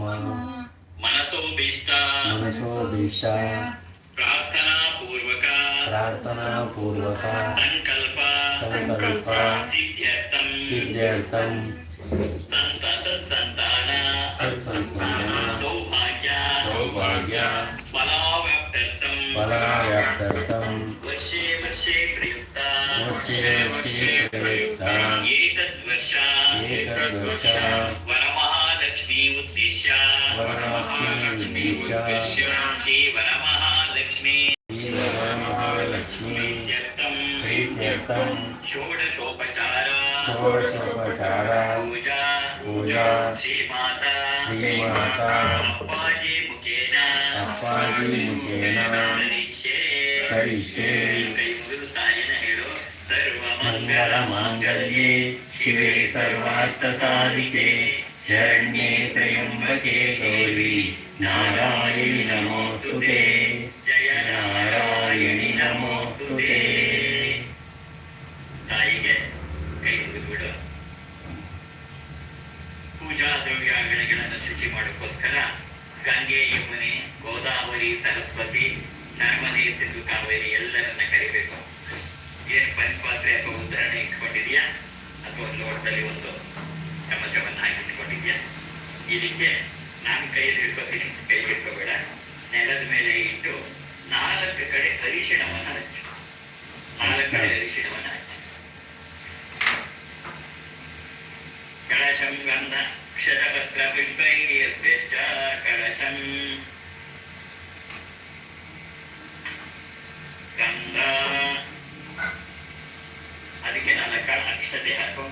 मनसोभीष्ट प्रार्थना पूर्वक संकल्प सिद्ध्यर्थम सत्संतान सौभाग्य बलाव्याप्त्यर्थम वर्षे प्रयुक्ता एतद्वर्ष वरमहालक्ष्मी उद्दिश्य श्री वरमहालक्ष्मी प्रीत्यर्थम षोडशोपचार पूजा श्री माता अप्पाजी मुखेन करिष्ये कई मुगिದು ತಾಯಿನ ಹೇಳು सर्वमंगल मांगल्ये शिवे सर्वार्थसाधिके शरण्ये त्र्यंबके गौरी नारायणि नमोस्तुते जय नारायणि नमोस्तुते ತಾಯಿಗೆ ಕೈ ಮುಗಿದು ಪೂಜಾ ದ್ರವ್ಯಾಗಳನ್ನು ಶುಚಿ ಮಾಡೋಕ್ಕೋಸ್ಕರ ಗಂಗೆ ಯಮುನೆ ಗೋದಾವರಿ ಸರಸ್ವತಿ ನರ್ಮದೆ ಸಿಂಧು ಕಾವೇರಿ ಎಲ್ಲರನ್ನ ಕರಿಬೇಕು. ಏನು ಪಂಚಪಾತ್ರೆ ಅಥವಾ ಉದಾಹರಣೆ ಇಟ್ಕೊಂಡಿದ್ಯಾ ಅಥವಾ ಒಂದು ಲೋಟದಲ್ಲಿ ಒಂದು ಚಮಚವನ್ನು ಹಾಕಿಟ್ಕೊಂಡಿದ್ಯಾ? ಇದಕ್ಕೆ ನಾನು ಕೈಯಲ್ಲಿ ಹಿಡ್ಕೋತೀನಿ, ಕೈ ಹಿಡ್ಕೋಬೇಡ. ನೆಲದ ಮೇಲೆ ಇಟ್ಟು 4 ಕಡೆ ಅರಿಶಿಣವನ್ನು ಹಚ್ಚು. 4 ಕಡೆ ಅರಿಶಿಣವನ್ನು ಹಚ್ಚು. ಕಳಶಂ ಗಂಧ ಕ್ಷರಪತ್ರ ಪುಷ್ಪೈರ್ಯಶ್ಚ ಕಳಶಂ ಗಂಧ. ಅದಕ್ಕೆ 4 ಅಕ್ಷತೆ ಹಾಕು,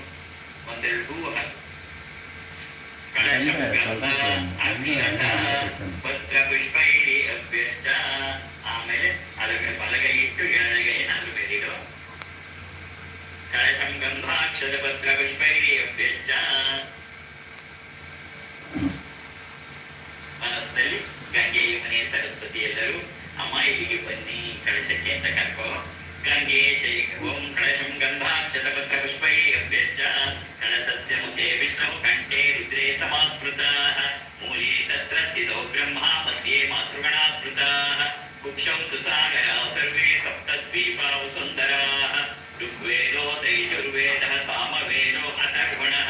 1-2 ಹೂವು ಹಾಕು. ಕಳಶಂ ಗಂಧ ಅಕ್ಷತ ಪತ್ರ ಪುಷ್ಪೈರ್ಯಶ್ಚ. ಆಮೇಲೆ ಅದಕ್ಕೆ ಬಲಗೈ ಇಟ್ಟು ಎಡಗೈ ನಾಲ್ಕು ಬೇರಿಡು. ಕಳಶಂ ಗಂಧ ಅಕ್ಷತ ಪತ್ರ ಪುಷ್ಪೈರ್ಯಶ್ಚ. ಮನಸ್ಸಿನಲ್ಲಿ ಗಂಗೆ ಯಮುನೆ ಸರಸ್ವತಿ ಎಲ್ಲರೂ ಅಮ್ಮ ಇಲ್ಲಿಗೆ ಬನ್ನಿ ಕಳಶಕ್ಕೆ ಅಂತ ಕರ್ಕೋ. ಗಂಗೆ ಜೈ ಓಂ ಕಳಶಂ ಗಂಧಾಕ್ಷತ ಪತ್ರ ಪುಷ್ಪೈರ್ಯಶ್ಚ. ಕಳಶಸ್ಯ ಮುಖೇ ವಿಷ್ಣು ಕಂಠೆ ರುದ್ರೇ ಸಮಾಸ್ಮೃತಃ. ಮೂಲೆ ತತ್ರ ಸ್ಥಿತೋ ಬ್ರಹ್ಮ ಮಧ್ಯೆ ಮಾತೃಗಣಾ ಸ್ಮೃತಃ. ಕುಕ್ಷೌ ತು ಸಾಗರಾ ಸರ್ವೇ ಸಪ್ತದ್ವೀಪಾ ಸುಂದರಾಃ. ಋಗ್ವೇದೋ ತೈಜುರ್ವೇದಃ ಸಾಮವೇದೋ ಅಥರ್ವಣಃ.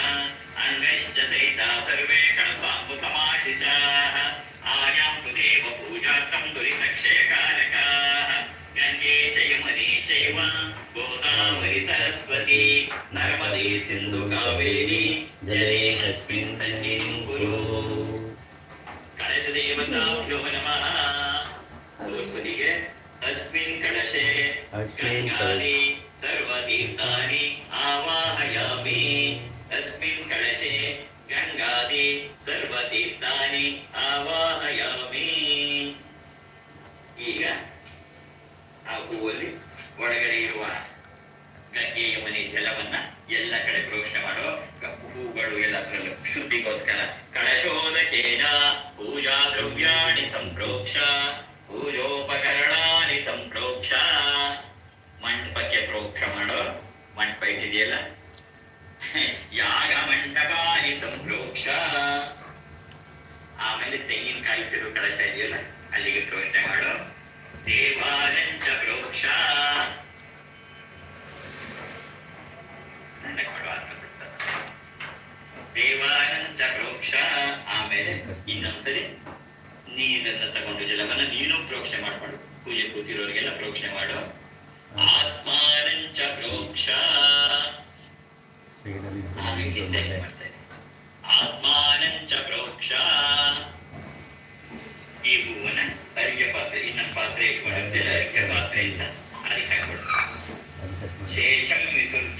ಅಂಗೈಶ್ಚ ಸಹಿತಾ ಸರ್ವೇ ಕಳಸಾಂಬು ಸಮಾಶ್ರಿತಾಃ. ಆಯಾಂ ತು ದೇವ ಪೂಜಾರ್ಥಂ ದುರಿತಕ್ಷಯಕಾರಕಾಃ. ಗಂಗೆ ಚ ಯಮುನೆ ಚೈವ ಗೋದಾವರಿ ಸರಸ್ವತಿ ನರ್ಮದೆ ಸಿಂಧು ಕಾವೇರಿ ಜಲೇಸ್ಮಿನ್ ಸನ್ನಿಧಿಂ ಕುರು. ಕಳಶ ದೇವತಾಭ್ಯೋ ನಮಃ. ಸರಸ್ವತಿಗೆ ಅಸ್ಮಿನ್ ಕಳಶೆ ಗಂಗಾದಿ ಸರ್ವತೀರ್ಥಾನಿ ಆವಾಹಯಾಮಿ. ಅಸ್ಮಿನ್ ಕಳಶೆ ಗಂಗಾದಿ ಸರ್ವತೀರ್ಥಾನಿ ಆವಾಹಯಾಮಿ. ಈಗ ಆ ಹೂವಲ್ಲಿ ಒಳಗಡೆ ಇರುವ ಗಂಗೆ ಯಮುನೆ ಜಲವನ್ನ ಎಲ್ಲ ಕಡೆ ಪ್ರೋಕ್ಷಣೆ ಮಾಡೋ. ಕಪ್ಪು ಹೂಗಳು ಎಲ್ಲ ಶುದ್ಧಿಗೋಸ್ಕರ ಕಳಶೋದಕೇನ ಪೂಜಾ ದ್ರವ್ಯಾಣಿ ಸಂಪ್ರೋಕ್ಷ ಪೂಜೋಪಕರಣಾನಿ ಸಂಪ್ರೋಕ್ಷ. ಮಂಟಪಕ್ಕೆ ಪ್ರೋಕ್ಷ ಮಾಡೋ. ಮಂಟಪ ಇಟ್ಟಿದೆಯಲ್ಲ, ಯಾಗ ಮಂಟಪಾನಿ ಸಂಪ್ರೋಕ್ಷ. ಆಮೇಲೆ ತೆಂಗಿನಕಾಯಿ ಇಟ್ಟಿರೋ ಕಳಶ ಇದೆಯಲ್ಲ ಅಲ್ಲಿಗೆ ಪ್ರೋಕ್ಷಣೆ ಮಾಡೋ. ದೇವಾಲಂಚ ಪ್ರೋಕ್ಷ. ದೇವಾಲಂಚ ಪ್ರೋಕ್ಷ. ಆಮೇಲೆ ಇನ್ನೊಂದ್ಸರಿ ನೀರನ್ನು ತಗೊಂಡು ಜಲವನ್ನ ನೀನು ಪ್ರೋಕ್ಷಣೆ ಮಾಡ್ಕೊಂಡು ಪೂಜೆ ಕೂತಿರೋರಿಗೆಲ್ಲ ಪ್ರೋಕ್ಷಣೆ ಮಾಡು. ಆತ್ಮಾನಂಚ ಪ್ರೋಕ್ಷ. ಆತ್ಮಾನಂಚ ಪ್ರೋಕ್ಷ. ಈ ಹೂವನ್ನ ಅರಿಕೆ ಪಾತ್ರೆ, ಇನ್ನೊಂದು ಪಾತ್ರೆ ಇಟ್ಕೊಂಡಿರ್ತೇವೆ, ಅರಿಕೆ ಪಾತ್ರೆಯಿಂದ ಅದಕ್ಕೆ ಹಾಕ್ಬಿಡು. ಶೇಷಂ ವಿಸುರ್ಜ